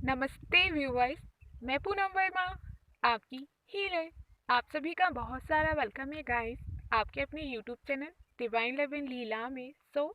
नमस्ते व्यूअर्स। मैं पूनम वर्मा, आपकी हीलर। आप सभी का बहुत सारा वेलकम है गाइस आपके अपने YouTube channel divine love in Leela में। सो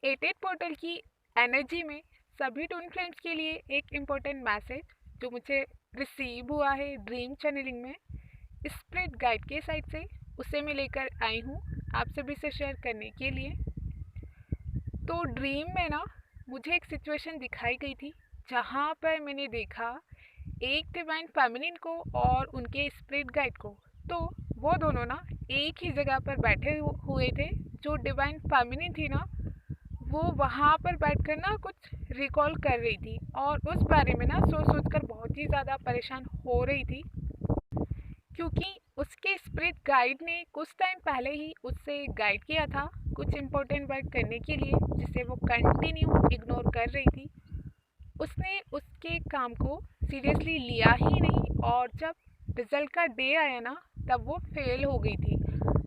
88 पोर्टल की एनर्जी में सभी टून फ्रेंड्स के लिए एक इम्पोर्टेंट मैसेज जो मुझे रिसीव हुआ है ड्रीम चैनलिंग में स्प्रिट गाइड के साइड से, उसे मैं लेकर आई हूँ आप सभी से शेयर करने के लिए। तो ड्रीम में ना मुझे एक सिचुएशन दिखाई गई थी जहाँ पर मैंने देखा एक डिवाइन फेमिनिन को और उनके स्पिरिट गाइड को। तो वो दोनों ना एक ही जगह पर बैठे हुए थे। जो डिवाइन फेमिनिन थी ना, वो वहाँ पर बैठकर ना कुछ रिकॉल कर रही थी और उस बारे में ना सोच सोच कर बहुत ही ज़्यादा परेशान हो रही थी, क्योंकि उसके स्पिरिट गाइड ने कुछ टाइम पहले ही उससे गाइड किया था कुछ इम्पोर्टेंट वर्क करने के लिए, जिसे वो कंटिन्यू इग्नोर कर रही थी। उसने उसके काम को सीरियसली लिया ही नहीं और जब रिजल्ट का डे आया ना, तब वो फेल हो गई थी।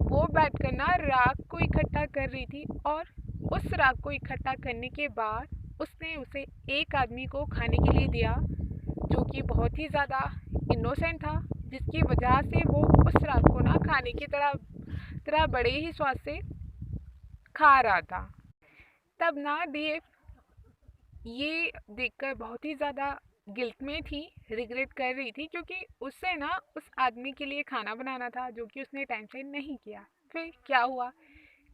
वो बैठकर ना राख को इकट्ठा कर रही थी और उस राख को इकट्ठा करने के बाद उसने उसे एक आदमी को खाने के लिए दिया जो कि बहुत ही ज़्यादा इनोसेंट था, जिसकी वजह से वो उस राख को ना खाने की तरह तरह बड़े ही स्वाद से खा रहा था। तब ना डीएफ ये देखकर बहुत ही ज़्यादा गिल्ट में थी, रिग्रेट कर रही थी, क्योंकि उससे ना उस आदमी के लिए खाना बनाना था जो कि उसने टाइम से नहीं किया। फिर क्या हुआ,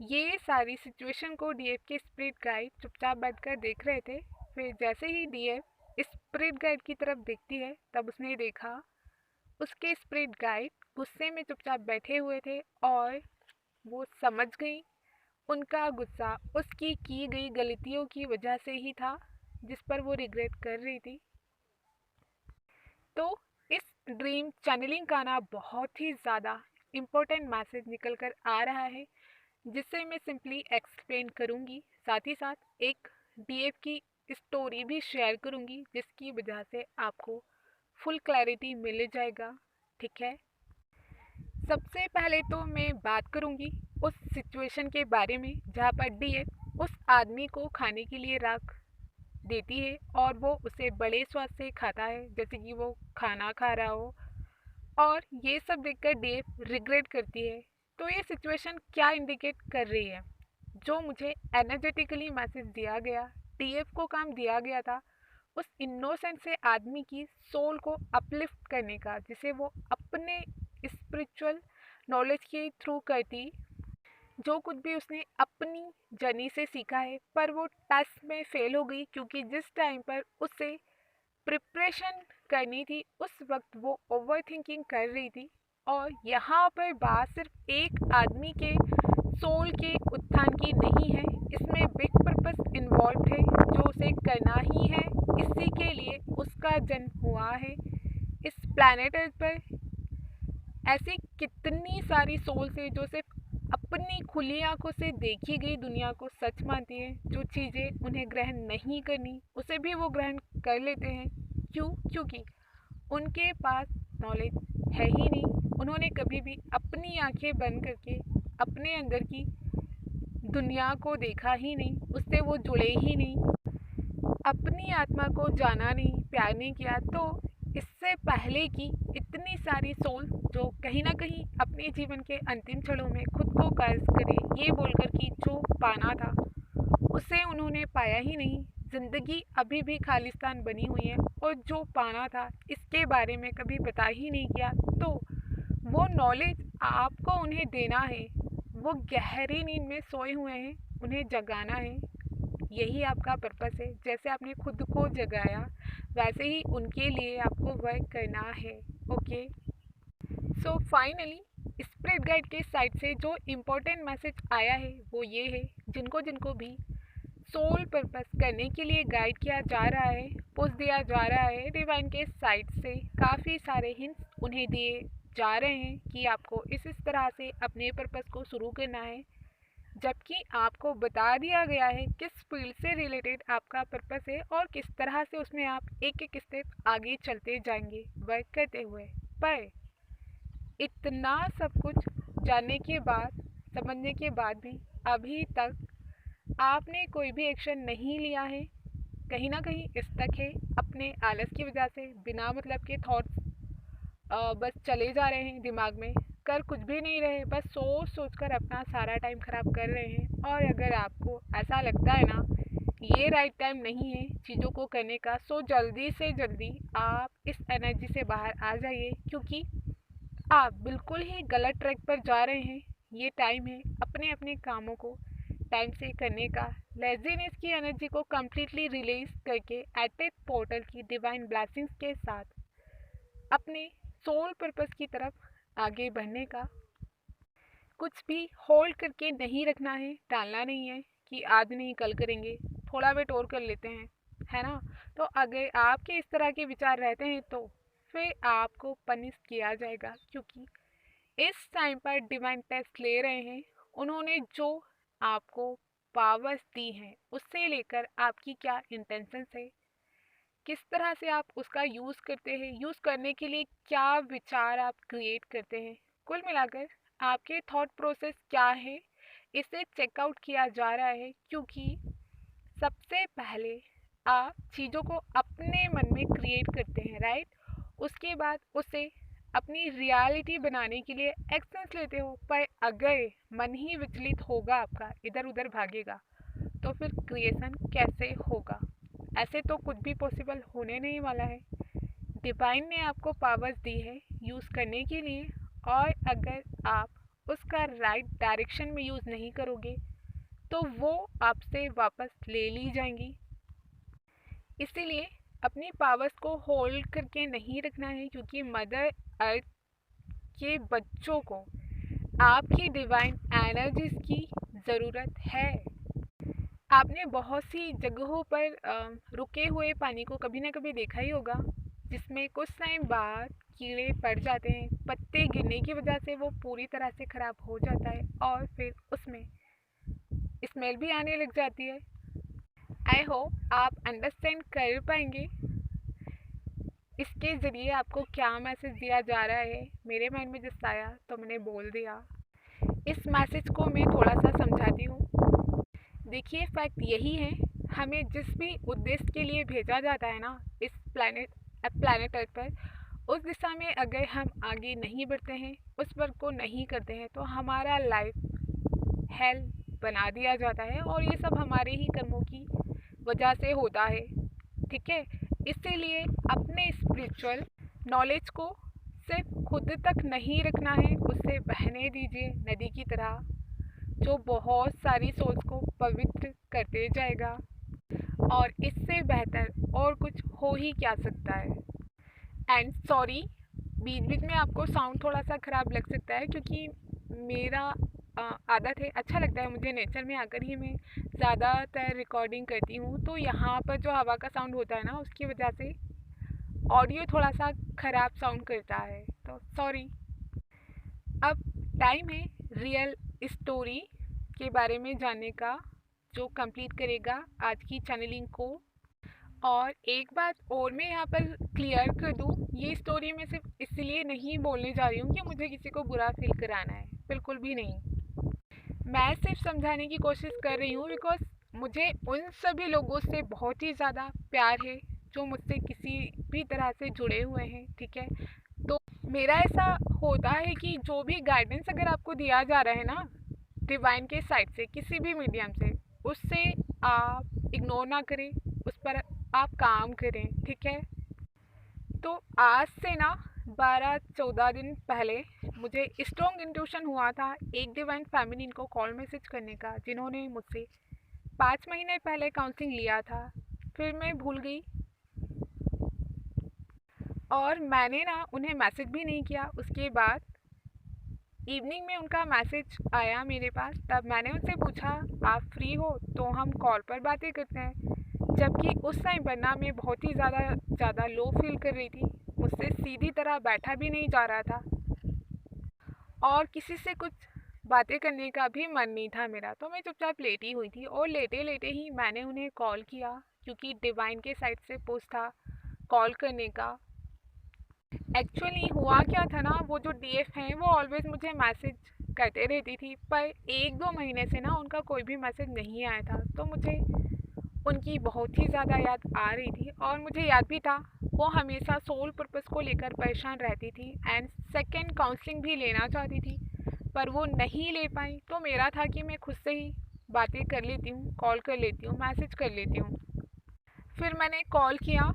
ये सारी सिचुएशन को डीएफ के स्पिरिट गाइड चुपचाप बैठकर देख रहे थे। फिर जैसे ही डीएफ स्पिरिट गाइड की तरफ देखती है, तब उसने देखा उसके स्पिरिट गाइड गुस्से में चुपचाप बैठे हुए थे और वो समझ गई उनका गुस्सा उसकी की गई गलतियों की वजह से ही था, जिस पर वो रिग्रेट कर रही थी। तो इस ड्रीम चैनलिंग का ना बहुत ही ज़्यादा इम्पोर्टेंट मैसेज निकल कर आ रहा है, जिसे मैं सिंपली एक्सप्लेन करूँगी। साथ ही साथ एक डीएफ की स्टोरी भी शेयर करूँगी, जिसकी वजह से आपको फुल क्लैरिटी मिल जाएगा। ठीक है, सबसे पहले तो मैं बात करूँगी उस सिचुएशन के बारे में जहाँ पर डीएफ उस आदमी को खाने के लिए रख देती है और वो उसे बड़े स्वाद से खाता है, जैसे कि वो खाना खा रहा हो। और ये सब देखकर डेव रिग्रेट करती है। तो ये सिचुएशन क्या इंडिकेट कर रही है, जो मुझे एनर्जेटिकली मैसेज दिया गया, डीएफ को काम दिया गया था उस इनोसेंट से आदमी की सोल को अपलिफ्ट करने का, जिसे वो अपने स्पिरिचुअल नॉलेज के थ्रू करती। जो कुछ भी उसने अपनी जर्नी से सीखा है, पर वो टेस्ट में फेल हो गई, क्योंकि जिस टाइम पर उसे प्रिपरेशन करनी थी उस वक्त वो ओवर थिंकिंग कर रही थी। और यहाँ पर बात सिर्फ एक आदमी के सोल के उत्थान की नहीं है, इसमें बिग पर्पस इन्वॉल्व है जो उसे करना ही है। इसी के लिए उसका जन्म हुआ है इस प्लैनेट अर्थ पर। ऐसी कितनी सारी सोल्स है जो सिर्फ अपनी खुली आंखों से देखी गई दुनिया को सच मानती है। जो चीज़ें उन्हें ग्रहण नहीं करनी, उसे भी वो ग्रहण कर लेते हैं। क्यों? क्योंकि उनके पास नॉलेज है ही नहीं। उन्होंने कभी भी अपनी आंखें बंद करके अपने अंदर की दुनिया को देखा ही नहीं, उससे वो जुड़े ही नहीं, अपनी आत्मा को जाना नहीं, प्यार नहीं किया। तो इससे पहले कि इतनी सारी सोल जो कहीं ना कहीं अपने जीवन के अंतिम क्षणों में खुद को कर्ज करे, ये बोलकर कि जो पाना था उसे उन्होंने पाया ही नहीं, जिंदगी अभी भी खालिस्तान बनी हुई है, और जो पाना था इसके बारे में कभी पता ही नहीं किया। तो वो नॉलेज आपको उन्हें देना है। वो गहरी नींद में सोए हुए हैं, उन्हें जगाना है। यही आपका पर्पस है। जैसे आपने खुद को जगाया, वैसे ही उनके लिए आपको वर्क करना है। Okay, so finally spirit guide के साइड से जो इम्पोर्टेंट मैसेज आया है वो ये है, जिनको जिनको भी सोल पर्पस करने के लिए गाइड किया जा रहा है, पुश दिया जा रहा है डिवाइन के साइड से, काफ़ी सारे हिंट्स उन्हें दिए जा रहे हैं कि आपको इस तरह से अपने पर्पस को शुरू करना है। जबकि आपको बता दिया गया है किस फील्ड से रिलेटेड आपका पर्पस है और किस तरह से उसमें आप एक एक स्टेप आगे चलते जाएंगे वर्क करते हुए। पर इतना सब कुछ जानने के बाद, समझने के बाद भी अभी तक आपने कोई भी एक्शन नहीं लिया है, कहीं ना कहीं स्टक है अपने आलस की वजह से, बिना मतलब के थॉट्स बस चले जा रहे हैं दिमाग में, कर कुछ भी नहीं रहे, बस सोच सोच कर अपना सारा टाइम ख़राब कर रहे हैं। और अगर आपको ऐसा लगता है ना ये राइट टाइम नहीं है चीज़ों को करने का, सो जल्दी से जल्दी आप इस एनर्जी से बाहर आ जाइए, क्योंकि आप बिल्कुल ही गलत ट्रैक पर जा रहे हैं। ये टाइम है अपने अपने कामों को टाइम से करने का, लेजीनेस की एनर्जी को कम्प्लीटली रिलीज करके एट ए पोर्टल की डिवाइन ब्लेसिंग्स के साथ अपने सोल पर्पस की तरफ आगे बढ़ने का। कुछ भी होल्ड करके नहीं रखना है, टालना नहीं है कि आज नहीं कल करेंगे, थोड़ा वेट और कर लेते हैं, है ना। तो अगर आपके इस तरह के विचार रहते हैं तो फिर आपको पनिश किया जाएगा, क्योंकि इस टाइम पर डिवाइन टेस्ट ले रहे हैं। उन्होंने जो आपको पावर्स दी हैं उससे लेकर आपकी क्या इंटेंशंस है, किस तरह से आप उसका यूज़ करते हैं, यूज़ करने के लिए क्या विचार आप क्रिएट करते हैं, कुल मिलाकर आपके थॉट प्रोसेस क्या है, इसे चेकआउट किया जा रहा है। क्योंकि सबसे पहले आप चीज़ों को अपने मन में क्रिएट करते हैं, राइट। उसके बाद उसे अपनी रियलिटी बनाने के लिए एक्शंस लेते हो, पर अगर मन ही विचलित होगा, आपका इधर उधर भागेगा, तो फिर क्रिएशन कैसे होगा। ऐसे तो कुछ भी पॉसिबल होने नहीं वाला है। डिवाइन ने आपको पावर्स दी है यूज़ करने के लिए, और अगर आप उसका राइट डायरेक्शन में यूज़ नहीं करोगे तो वो आपसे वापस ले ली जाएंगी। इसीलिए अपनी पावर्स को होल्ड करके नहीं रखना है, क्योंकि मदर अर्थ के बच्चों को आपकी डिवाइन एनर्जीज की ज़रूरत है। आपने बहुत सी जगहों पर रुके हुए पानी को कभी ना कभी देखा ही होगा, जिसमें कुछ टाइम बाद कीड़े पड़ जाते हैं, पत्ते गिरने की वजह से वो पूरी तरह से ख़राब हो जाता है और फिर उसमें स्मेल भी आने लग जाती है। आई होप आप अंडरस्टैंड कर पाएंगे इसके ज़रिए आपको क्या मैसेज दिया जा रहा है। मेरे माइंड में जिस आया तो मैंने बोल दिया। इस मैसेज को मैं थोड़ा सा समझाती हूँ। देखिए, फैक्ट यही है, हमें जिस भी उद्देश्य के लिए भेजा जाता है ना इस प्लैनेट अर्थ पर, उस दिशा में अगर हम आगे नहीं बढ़ते हैं, उस वर्क को नहीं करते हैं, तो हमारा लाइफ हेल बना दिया जाता है, और ये सब हमारे ही कर्मों की वजह से होता है, ठीक है। इसीलिए अपने स्पिरिचुअल नॉलेज को सिर्फ खुद तक नहीं रखना है, उसे बहने दीजिए नदी की तरह, जो बहुत सारी सोच को पवित्र करते जाएगा। और इससे बेहतर और कुछ हो ही क्या सकता है। एंड सॉरी, बीच बीच में आपको साउंड थोड़ा सा ख़राब लग सकता है, क्योंकि मेरा आदत है, अच्छा लगता है मुझे नेचर में आकर ही मैं ज़्यादातर रिकॉर्डिंग करती हूँ, तो यहाँ पर जो हवा का साउंड होता है ना उसकी वजह से ऑडियो थोड़ा सा ख़राब साउंड करता है, तो सॉरी। अब टाइम है रियल स्टोरी के बारे में जानने का, जो कंप्लीट करेगा आज की चैनलिंग को। और एक बात और मैं यहाँ पर क्लियर कर दूँ, ये स्टोरी मैं सिर्फ इसलिए नहीं बोलने जा रही हूँ कि मुझे किसी को बुरा फील कराना है, बिल्कुल भी नहीं। मैं सिर्फ समझाने की कोशिश कर रही हूँ, बिकॉज मुझे उन सभी लोगों से बहुत ही ज़्यादा प्यार है जो मुझसे किसी भी तरह से जुड़े हुए हैं, ठीक है। तो मेरा ऐसा होता है कि जो भी गाइडेंस अगर आपको दिया जा रहा है ना डिवाइन के साइड से, किसी भी मीडियम से, उससे आप इग्नोर ना करें, उस पर आप काम करें, ठीक है। तो आज से ना 12-14 दिन पहले मुझे स्ट्रॉन्ग इंट्यूशन हुआ था एक डिवाइन फेमिनिन को कॉल मैसेज करने का, जिन्होंने मुझसे 5 महीने पहले काउंसलिंग लिया था। फिर मैं भूल गई और मैंने ना उन्हें मैसेज भी नहीं किया। उसके बाद इवनिंग में उनका मैसेज आया मेरे पास, तब मैंने उनसे पूछा आप फ्री हो तो हम कॉल पर बातें करते हैं। जबकि उस टाइम पर ना मैं बहुत ही ज़्यादा लो फील कर रही थी, मुझसे सीधी तरह बैठा भी नहीं जा रहा था और किसी से कुछ बातें करने का भी मन नहीं था मेरा। तो मैं चुपचाप लेटी हुई थी और लेटे लेटे ही मैंने उन्हें कॉल किया, क्योंकि डिवाइन के साइड से पोस्ट था कॉल करने का। एक्चुअली हुआ क्या था ना, वो जो डीएफ हैं वो ऑलवेज मुझे मैसेज करते रहती थी, पर 1-2 महीने से ना उनका कोई भी मैसेज नहीं आया था। तो मुझे उनकी बहुत ही ज़्यादा याद आ रही थी और मुझे याद भी था वो हमेशा सोल पर्पस को लेकर परेशान रहती थी एंड सेकंड काउंसलिंग भी लेना चाहती थी पर वो नहीं ले पाई। तो मेरा था कि मैं खुद से ही बातें कर लेती हूँ, कॉल कर लेती हूँ, मैसेज कर लेती हूँ। फिर मैंने कॉल किया।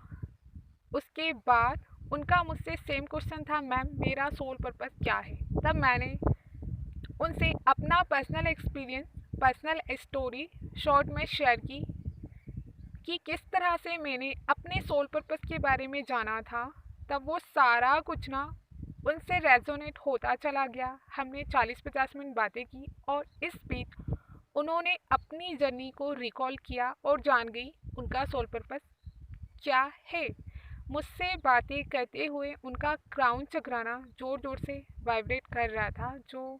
उसके बाद उनका मुझसे सेम क्वेश्चन था, मैम मेरा सोल पर्पस क्या है। तब मैंने उनसे अपना personal experience, personal story short में शेयर की कि किस तरह से मैंने अपने सोल पर्पस के बारे में जाना था। तब वो सारा कुछ ना उनसे रेजोनेट होता चला गया। हमने 40-50 मिनट बातें की और इस बीच उन्होंने अपनी जर्नी को रिकॉल किया और जान गई उनका सोल पर्पस क्या है। मुझसे बातें करते हुए उनका क्राउन चकराना ज़ोर ज़ोर से वाइब्रेट कर रहा था, जो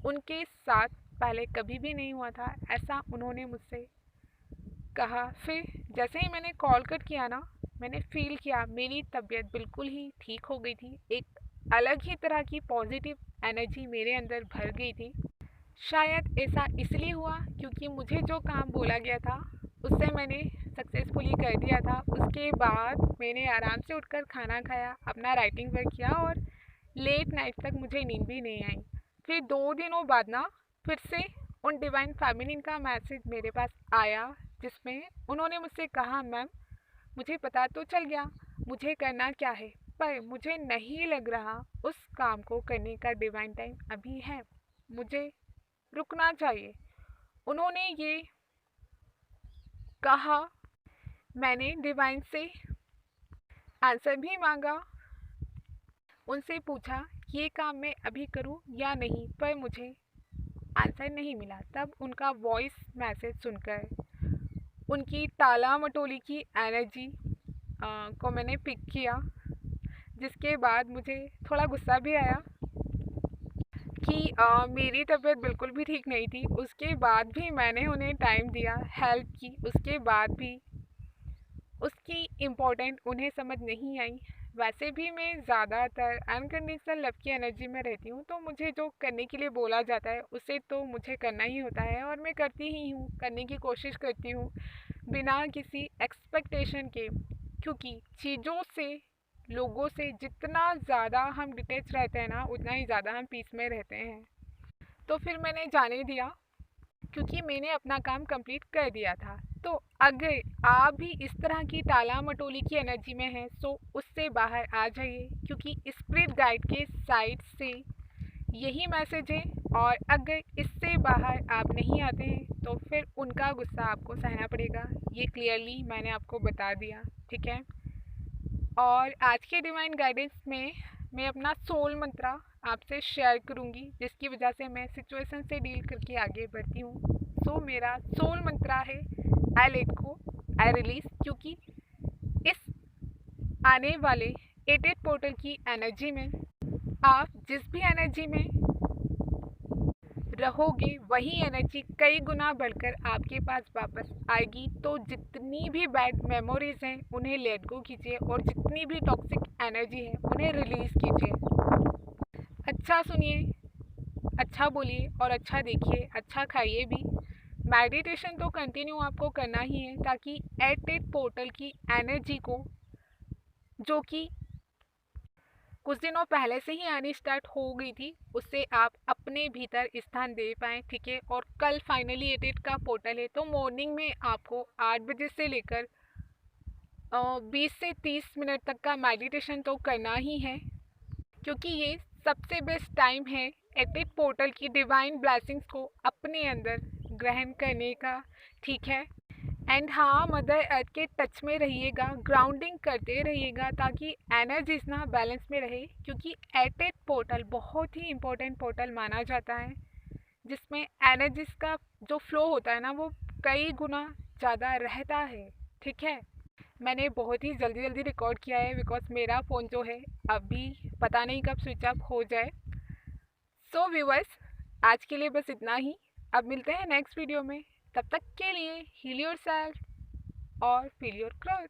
उनके साथ पहले कभी भी नहीं हुआ था, ऐसा उन्होंने मुझसे कहा। फिर जैसे ही मैंने कॉल कट किया ना, मैंने फील किया मेरी तबीयत बिल्कुल ही ठीक हो गई थी। एक अलग ही तरह की पॉजिटिव एनर्जी मेरे अंदर भर गई थी। शायद ऐसा इसलिए हुआ क्योंकि मुझे जो काम बोला गया था उससे मैंने सक्सेसफुली कर दिया था। उसके बाद मैंने आराम से उठकर खाना खाया, अपना राइटिंग वर्क किया और लेट नाइट तक मुझे नींद भी नहीं आई। फिर 2 दिनों बाद ना फिर से उन डिवाइन फेमिनिन का मैसेज मेरे पास आया, जिसमें उन्होंने मुझसे कहा, मैम मुझे पता तो चल गया मुझे करना क्या है, पर मुझे नहीं लग रहा उस काम को करने का डिवाइन टाइम अभी है, मुझे रुकना चाहिए। उन्होंने ये कहा। मैंने डिवाइन से आंसर भी मांगा, उनसे पूछा ये काम मैं अभी करूं या नहीं, पर मुझे आंसर नहीं मिला। तब उनका वॉइस मैसेज सुनकर उनकी टाला मटोली की एनर्जी को मैंने पिक किया, जिसके बाद मुझे थोड़ा गुस्सा भी आया कि मेरी तबीयत बिल्कुल भी ठीक नहीं थी। उसके बाद भी मैंने उन्हें टाइम दिया, हेल्प की, उसके बाद भी उसकी इम्पोर्टेंट उन्हें समझ नहीं आई। वैसे भी मैं ज़्यादातर अनकंडीशनल लव की एनर्जी में रहती हूँ, तो मुझे जो करने के लिए बोला जाता है उसे तो मुझे करना ही होता है और मैं करती ही हूँ, करने की कोशिश करती हूँ बिना किसी एक्सपेक्टेशन के। क्योंकि चीज़ों से, लोगों से जितना ज़्यादा हम डिटेच रहते हैं ना, उतना ही ज़्यादा हम पीस में रहते हैं। तो फिर मैंने जाने दिया क्योंकि मैंने अपना काम कंप्लीट कर दिया था। तो अगर आप भी इस तरह की टाला मटोली की एनर्जी में हैं तो उससे बाहर आ जाइए, क्योंकि स्पिरिट गाइड के साइड से यही मैसेज है। और अगर इससे बाहर आप नहीं आते हैं तो फिर उनका गुस्सा आपको सहना पड़ेगा। ये क्लियरली मैंने आपको बता दिया, ठीक है। और आज के डिवाइन गाइडेंस में मैं अपना सोल मंत्रा आपसे शेयर करूंगी, जिसकी वजह से मैं सिचुएशन से डील करके आगे बढ़ती हूँ। सो मेरा सोल मंत्रा है, I let go, I release. क्योंकि इस आने वाले 88 पोर्टल की एनर्जी में आप जिस भी एनर्जी में रहोगे वही एनर्जी कई गुना बढ़कर आपके पास वापस आएगी। तो जितनी भी बैड मेमोरीज हैं उन्हें लेट गो कीजिए और जितनी भी टॉक्सिक एनर्जी है उन्हें रिलीज़ कीजिए। अच्छा सुनिए, अच्छा बोलिए और अच्छा देखिए, अच्छा खाइए भी। मेडिटेशन तो कंटिन्यू आपको करना ही है, ताकि 88 पोर्टल की एनर्जी को, जो कि कुछ दिनों पहले से ही आनी स्टार्ट हो गई थी, उससे आप अपने भीतर स्थान दे पाएँ, ठीक है। और कल फाइनली 88 का पोर्टल है, तो मॉर्निंग में आपको 8 बजे से लेकर 20 से 30 मिनट तक का मेडिटेशन तो करना ही है, क्योंकि ये सबसे बेस्ट टाइम है 88 पोर्टल की डिवाइन ब्लेसिंग्स को अपने अंदर ग्रहण करने का, ठीक है। एंड हाँ, मदर अर्थ के टच में रहिएगा, ग्राउंडिंग करते रहिएगा, ताकि एनर्जीज ना बैलेंस में रहे। क्योंकि 88 पोर्टल बहुत ही इम्पोर्टेंट पोर्टल माना जाता है, जिसमें एनर्जीज का जो फ्लो होता है ना, वो कई गुना ज़्यादा रहता है, ठीक है। मैंने बहुत ही जल्दी जल्दी रिकॉर्ड किया है, बिकॉज मेरा फ़ोन जो है अभी पता नहीं कब स्विच ऑफ हो जाए। सो व्यूअर्स, आज के लिए बस इतना ही। अब मिलते हैं नेक्स्ट वीडियो में। तब तक के लिए हील योरसेल्फ और फील योर ग्रोथ।